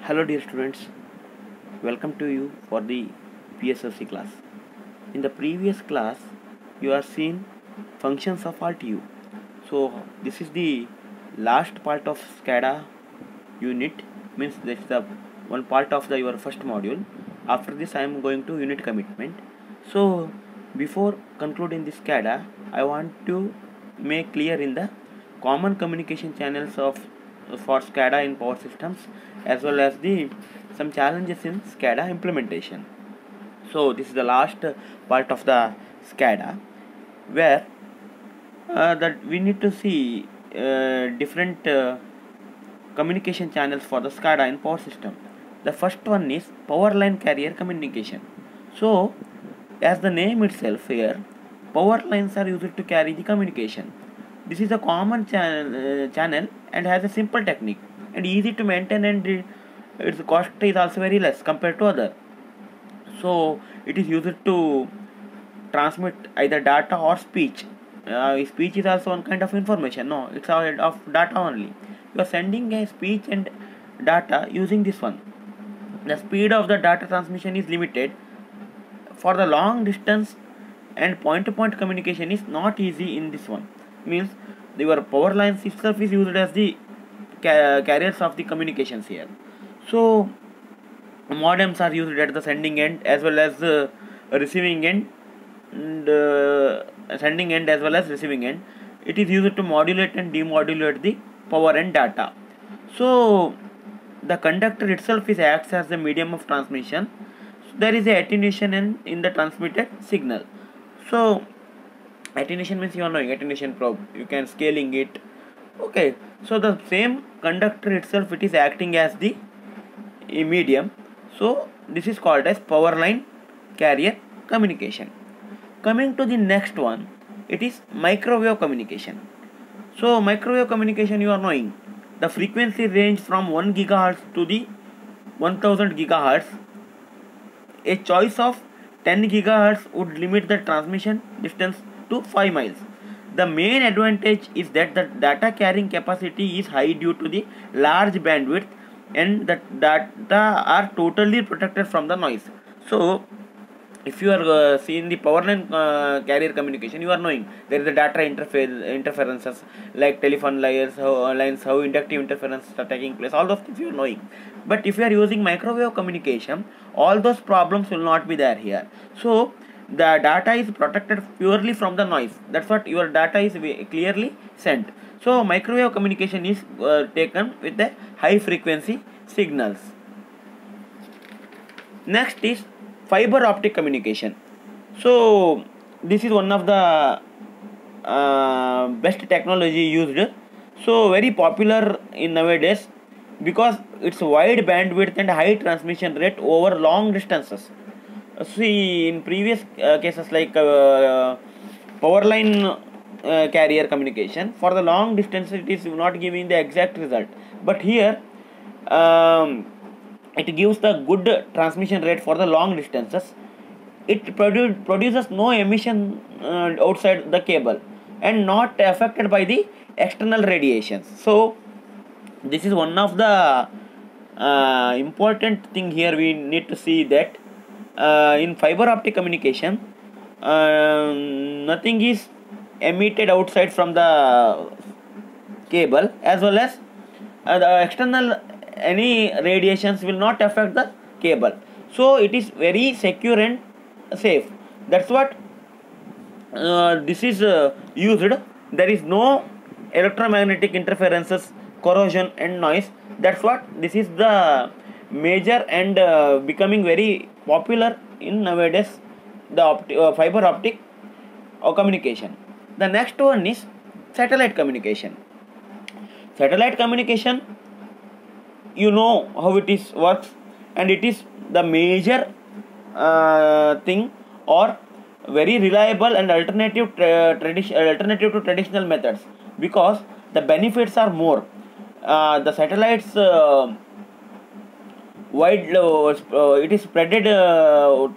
Hello dear students, welcome to you for the PSLC class. In the previous class, you are seen functions of RTU. So this is the last part of SCADA unit, means that's the one part of your first module. After this I am going to unit commitment. So before concluding this SCADA, I want to make clear in the common communication channels for SCADA in power systems, as well as the some challenges in SCADA implementation. So this is the last part of the SCADA, where that we need to see different communication channels for the SCADA in power system. The first one is power line carrier communication. So as the name itself here, power lines are used to carry the communication. This is a common channel and has a simple technique and easy to maintain, and its cost is also very less compared to other. So it is used to transmit either data or speech. Speech is also one kind of information. No, it's all of data only. You are sending a speech and data using this one. The speed of the data transmission is limited. For the long distance and point-to-point communication is not easy in this one. Means your power lines itself is used as the carriers of the communications here. So modems are used at the sending end as well as receiving end, and sending end as well as receiving end. It is used to modulate and demodulate the power and data. So the conductor itself is acts as the medium of transmission. So there is a attenuation in the transmitted signal. So attenuation means you are knowing attenuation probe, you can scaling it. Okay, so the same conductor itself, it is acting as the medium. So this is called as power line carrier communication. Coming to the next one, it is microwave communication. So microwave communication, you are knowing the frequency range from 1 gigahertz to the 1000 gigahertz. A choice of 10 gigahertz would limit the transmission distance to 5 miles. The main advantage is that the data carrying capacity is high due to the large bandwidth, and the data are totally protected from the noise. So if you are seeing the power line carrier communication, you are knowing there is a data interferences like telephone lines, how inductive interference are taking place, all those things you are knowing. But if you are using microwave communication, all those problems will not be there here. So the data is protected purely from the noise. That's what your data is clearly sent. So microwave communication is taken with the high frequency signals. Next is fiber optic communication. So this is one of the best technology used. So very popular in nowadays because it's wide bandwidth and high transmission rate over long distances. See, in previous cases like power line carrier communication, for the long distance it is not giving the exact result, but here it gives the good transmission rate for the long distances. It produces no emission outside the cable and not affected by the external radiations. So this is one of the important thing here. We need to see that in fiber optic communication, nothing is emitted outside from the cable, as well as the external any radiations will not affect the cable. So it is very secure and safe. That's what this is used. There is no electromagnetic interferences, corrosion and noise. That's what this is the major and becoming very popular in nowadays, the fiber optic communication. The next one is satellite communication. Satellite communication, you know how it is works, and it is the major thing or very reliable and alternative to traditional methods, because the benefits are more. The satellites wide it is spreaded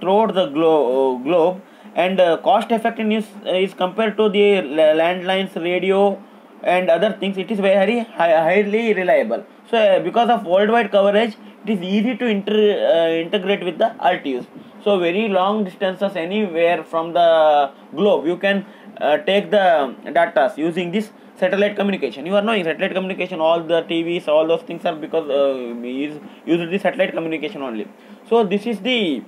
throughout the globe, and cost effectiveness is compared to the landlines, radio and other things. It is very highly reliable. So because of worldwide coverage, it is easy to integrate with the RTUs. So very long distances anywhere from the globe, you can take the data using this satellite communication. You are knowing satellite communication, all the TVs, all those things are because use the satellite communication only. So this is the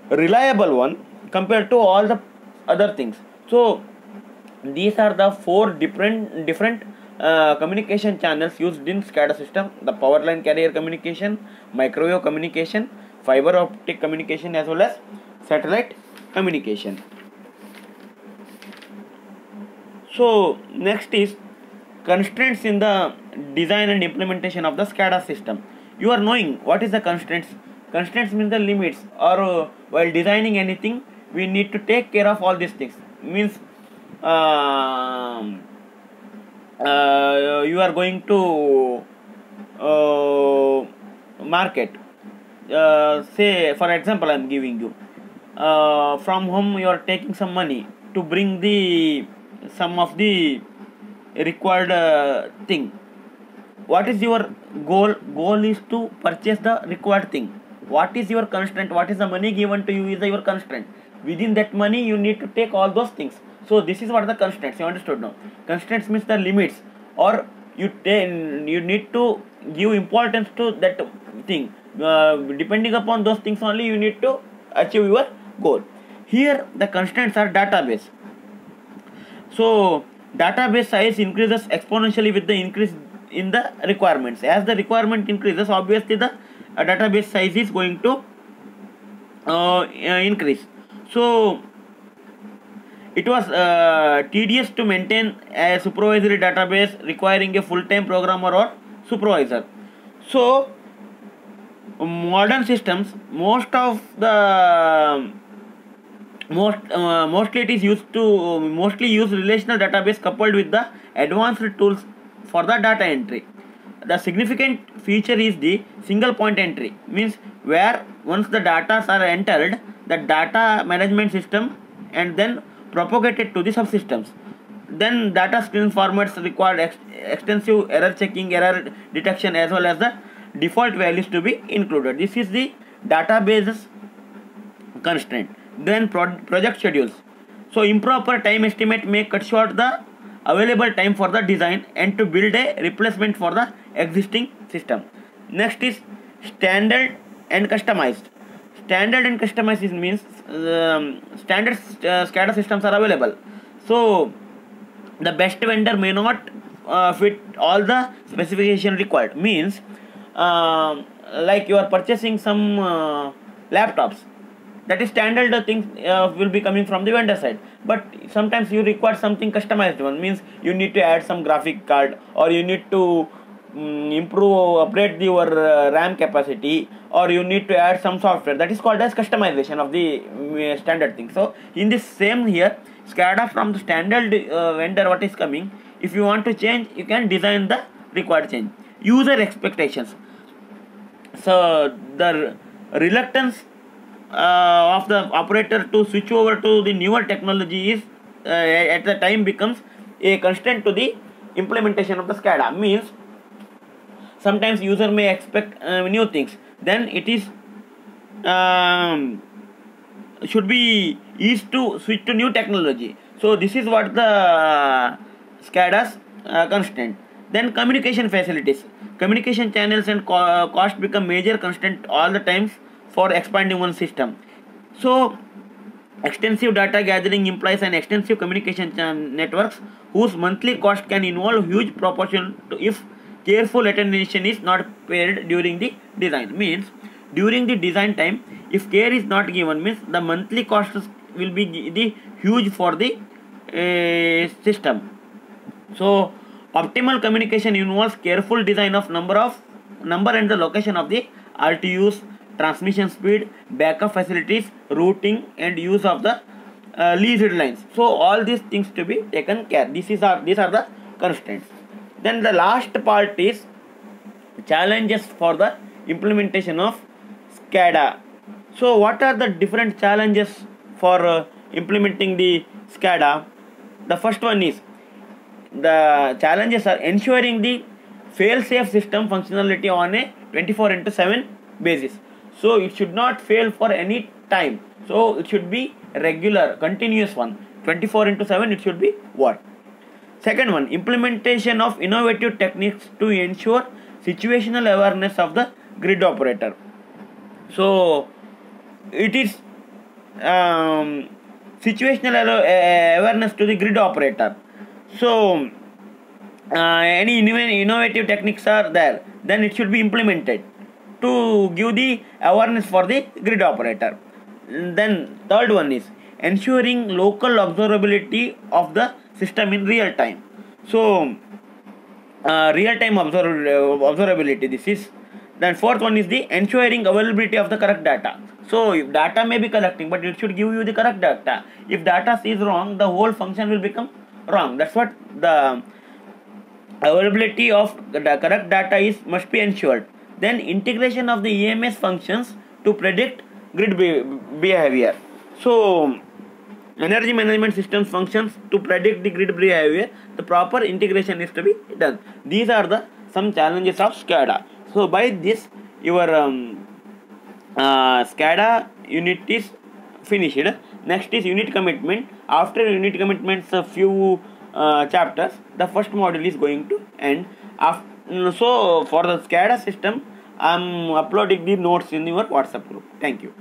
reliable one compared to all the other things. So these are the four different communication channels used in SCADA system: the power line carrier communication, microwave communication, fiber optic communication, as well as satellite communication. So next is constraints in the design and implementation of the SCADA system. You are knowing what is the constraints. Constraints means the limits, or while designing anything we need to take care of all these things. Means you are going to market, say for example I am giving you, from home you are taking some money to bring the some of the required thing. What is your goal is to purchase the required thing. What is your constraint? What is the money given to you is your constraint. Within that money you need to take all those things. So this is what the constraints. You understood now? Constraints means the limits, or you need to give importance to that thing. Depending upon those things only you need to achieve your goal. Here the constraints are database. So database size increases exponentially with the increase in the requirements. As the requirement increases, obviously the database size is going to increase. So it was tedious to maintain a supervisory database requiring a full-time programmer or supervisor. So modern systems, mostly it is used to mostly use relational database coupled with the advanced tools for the data entry. The significant feature is the single point entry, means where once the data are entered, the data management system and then propagated to the subsystems. Then data stream formats require extensive error checking, error detection, as well as the default values to be included. This is the database's constraint. Then project schedules. So improper time estimate may cut short the available time for the design and to build a replacement for the existing system. Next is standard and customized. Standard and customized means standard SCADA systems are available. So the best vendor may not fit all the specification required. Means like you are purchasing some laptops, that is standard things will be coming from the vendor side, but sometimes you require something customized one. Means you need to add some graphic card, or you need to upgrade your RAM capacity, or you need to add some software. That is called as customization of the standard thing. So in this same here, SCADA from the standard vendor what is coming, if you want to change, you can design the required change. User expectations. So the reluctance of the operator to switch over to the newer technology is at the time becomes a constraint to the implementation of the SCADA. Means sometimes user may expect new things, then it is should be easy to switch to new technology. So this is what the SCADA's constraint. Then communication facilities, communication channels and cost become major constraint all the times for expanding one system. So extensive data gathering implies an extensive communication networks whose monthly cost can involve huge proportion to if careful attention is not paid during the design. Means during the design time, if care is not given, means the monthly costs will be the huge for the system. So optimal communication involves careful design of number and the location of the RTUs, transmission speed, backup facilities, routing, and use of the leased lines. So all these things to be taken care. These are the constraints. Then the last part is challenges for the implementation of SCADA. So what are the different challenges for implementing the SCADA? The first one is the challenges are ensuring the fail-safe system functionality on a 24/7 basis. So it should not fail for any time. So it should be regular, continuous one. 24/7 it should be what? Second one, implementation of innovative techniques to ensure situational awareness of the grid operator. So it is situational awareness to the grid operator. So any innovative techniques are there, then it should be implemented to give the awareness for the grid operator. Then third one is ensuring local observability of the system in real time. So real time observability, this is. Then fourth one is the ensuring availability of the correct data. So if data may be collecting, but it should give you the correct data. If data is wrong, the whole function will become wrong. That's what the availability of the correct data is must be ensured. Then integration of the EMS functions to predict grid behavior. So energy management systems functions to predict the grid behavior, the proper integration is to be done. These are the some challenges of SCADA. So by this your SCADA unit is finished. Next is unit commitment. After unit commitments a few chapters, the first module is going to end. So for the SCADA system, I am uploading the notes in your WhatsApp group. Thank you.